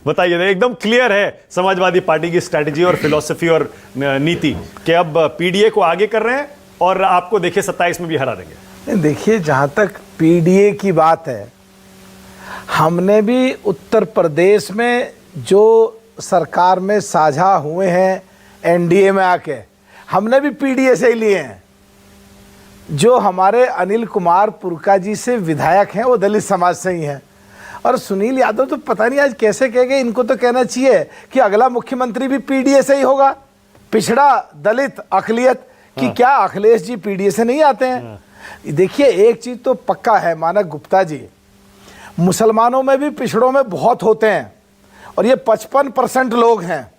बताइए, एकदम क्लियर है समाजवादी पार्टी की स्ट्रैटेजी और फिलॉसफी और नीति कि अब पीडीए को आगे कर रहे हैं और आपको देखिए 27 में भी हरा देंगे। देखिए, जहां तक पीडीए की बात है, हमने भी उत्तर प्रदेश में जो सरकार में साझा हुए हैं एनडीए में आके, हमने भी पीडीए से ही लिए हैं। जो हमारे अनिल कुमार पुरका जी से विधायक हैं वो दलित समाज से ही हैं। और सुनील यादव तो पता नहीं आज कैसे कह गए, इनको तो कहना चाहिए कि अगला मुख्यमंत्री भी पीडीए से ही होगा। पिछड़ा, दलित, अकलियत कि क्या अखिलेश जी पीडीए से नहीं आते हैं? देखिए, एक चीज तो पक्का है मानक गुप्ता जी, मुसलमानों में भी पिछड़ों में बहुत होते हैं और ये 55% लोग हैं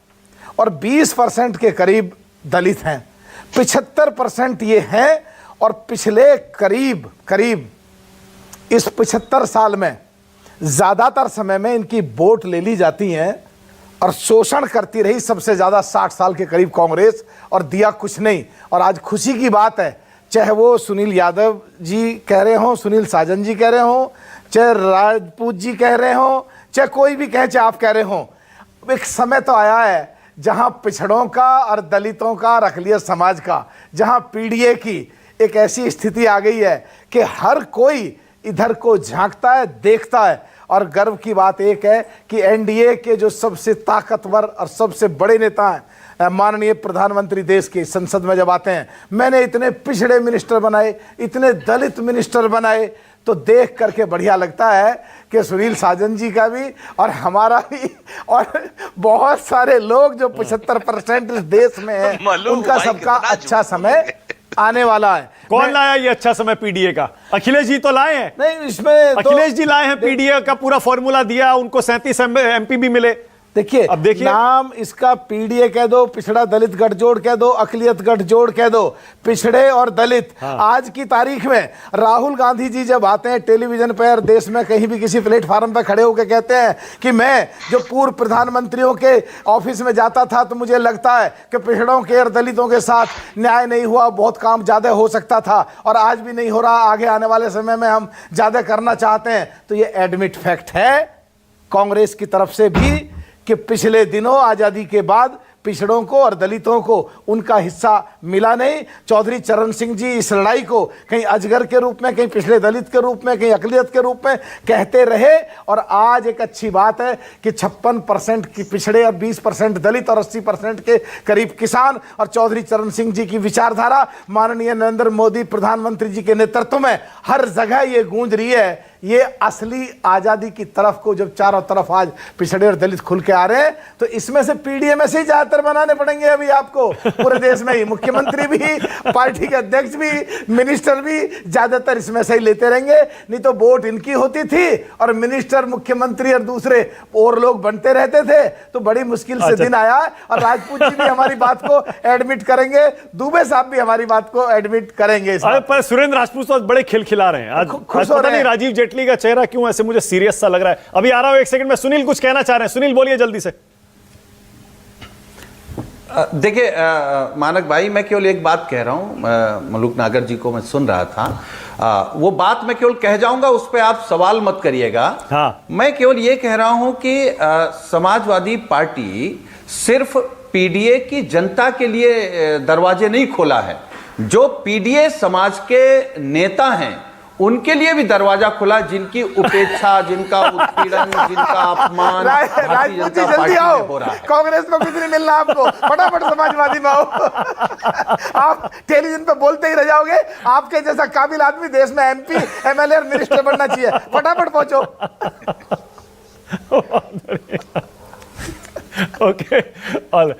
और 20% के करीब दलित हैं, 75% ये हैं। और पिछले करीब इस 75 साल में ज़्यादातर समय में इनकी वोट ले ली जाती हैं और शोषण करती रही सबसे ज़्यादा 60 साल के करीब कांग्रेस, और दिया कुछ नहीं। और आज खुशी की बात है, चाहे वो सुनील यादव जी कह रहे हों, सुनील साजन जी कह रहे हों, चाहे राजपूत जी कह रहे हों, चाहे कोई भी कहे, चाहे आप कह रहे हों, एक समय तो आया है जहां पिछड़ों का और दलितों का और अकलियत समाज का, जहां पीडीए की एक ऐसी स्थिति आ गई है कि हर कोई इधर को झांकता है, देखता है। और गर्व की बात एक है कि एनडीए के जो सबसे ताकतवर और सबसे बड़े नेता हैं, माननीय प्रधानमंत्री देश के संसद में जब आते हैं, मैंने इतने पिछड़े मिनिस्टर बनाए, इतने दलित मिनिस्टर बनाए, तो देख करके बढ़िया लगता है कि सुनील साजन जी का भी और हमारा भी और बहुत सारे लोग जो 75% इस देश में हैं, उनका सबका अच्छा समय आने वाला है। कौन लाया ये अच्छा समय पीडीए का? अखिलेश जी तो लाए हैं। नहीं, इसमें अखिलेश जी लाए हैं, पीडीए का पूरा फॉर्मूला दिया, उनको 37 एमपी भी मिले। देखिए, अब देखिए, नाम इसका पीडीए कह दो, पिछड़ा दलित गठजोड़ कह दो, अकलियत गठजोड़ कह दो, पिछड़े और दलित। हाँ। आज की तारीख में राहुल गांधी जी जब आते हैं टेलीविजन पर, देश में कहीं भी किसी प्लेटफार्म पर खड़े होकर कहते हैं कि मैं जो पूर्व प्रधानमंत्रियों के ऑफिस में जाता था तो मुझे लगता है कि पिछड़ों के और दलितों के साथ न्याय नहीं हुआ, बहुत काम ज्यादा हो सकता था और आज भी नहीं हो रहा, आगे आने वाले समय में हम ज्यादा करना चाहते हैं। तो ये एडमिट फैक्ट है कांग्रेस की तरफ से भी कि पिछले दिनों आजादी के बाद पिछड़ों को और दलितों को उनका हिस्सा मिला नहीं। चौधरी चरण सिंह जी इस लड़ाई को कहीं अजगर के रूप में, कहीं पिछड़े दलित के रूप में, कहीं अकलियत के रूप में कहते रहे। और आज एक अच्छी बात है कि 56% की पिछड़े और 20% दलित और 80% के करीब किसान और चौधरी चरण सिंह जी की विचारधारा माननीय नरेंद्र मोदी प्रधानमंत्री जी के नेतृत्व में हर जगह ये गूंज रही है। ये असली आजादी की तरफ को जब चारों तरफ आज पिछड़े और दलित खुल के आ रहे हैं, तो इसमें से पीडीए में से ही ज्यादातर बनाने पड़ेंगे अभी आपको पूरे देश में ही। मुख्यमंत्री भी, पार्टी के अध्यक्ष भी, मिनिस्टर भी ज्यादातर इसमें से ही लेते रहेंगे। नहीं तो वोट इनकी होती थी और मिनिस्टर, मुख्यमंत्री और दूसरे और लोग बनते रहते थे, तो बड़ी मुश्किल से दिन आया। और राजपूत जी भी हमारी बात को एडमिट करेंगे, दुबे साहब भी हमारी बात को एडमिट करेंगे। पर सुरेंद्र राजपूत तो बड़े खिलखिला रहे हैं आज, खुश हो रहे हैं। राजीव जेटली का चेहरा क्यों ऐसे मुझे सीरियस सा लग रहा है? अभी आ रहा हूं, एक सेकंड में। सुनील कुछ कहना चाह रहे हैं, सुनील बोलिए जल्दी से। देखिए मानक भाई, मैं केवल एक बात कह रहा हूं, मलूक नागर जी को मैं सुन रहा था, वो बात मैं केवल कह जाऊंगा, उस पर आप सवाल मत करिएगा। हाँ। मैं केवल ये कह रहा हूं कि समाजवादी पार्टी सिर्फ पीडीए की जनता के लिए दरवाजे नहीं खोला है, जो पीडीए समाज के नेता हैं उनके लिए भी दरवाजा खुला, जिनकी उपेक्षा, जिनका उत्पीड़न, जिनका अपमान भारतीय जनता पार्टी में हो रहा है। कांग्रेस में कुछ नहीं मिलना आपको, फटाफट समाजवादी में आओ। आप टेलीविजन पे बोलते ही रह जाओगे। आपके जैसा काबिल आदमी देश में एमपी, एमएलए और मिनिस्टर बनना चाहिए। फटाफट पहुंचो। ओके, और